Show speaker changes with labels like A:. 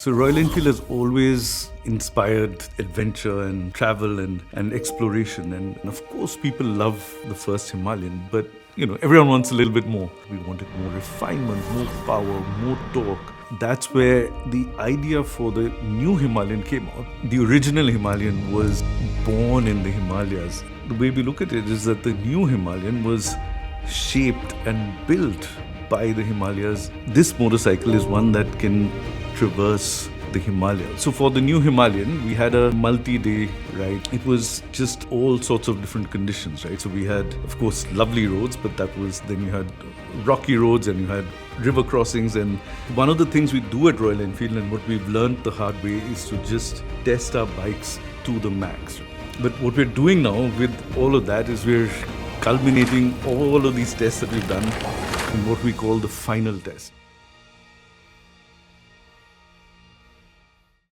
A: So Royal Enfield has always inspired adventure and travel and exploration. And of course, people love the first Himalayan, but everyone wants a little bit more. We wanted more refinement, more power, more torque. That's where the idea for the new Himalayan came out. The original Himalayan was born in the Himalayas. The way we look at it is that the new Himalayan was shaped and built by the Himalayas. This motorcycle is one that can traverse the Himalayas. So for the new Himalayan, we had a multi-day ride. It was just all sorts of different conditions, right? So we had, of course, lovely roads, but then you had rocky roads and you had river crossings. And one of the things we do at Royal Enfield and what we've learned the hard way is to just test our bikes to the max. But what we're doing now with all of that is we're culminating all of these tests that we've done in what we call the final test.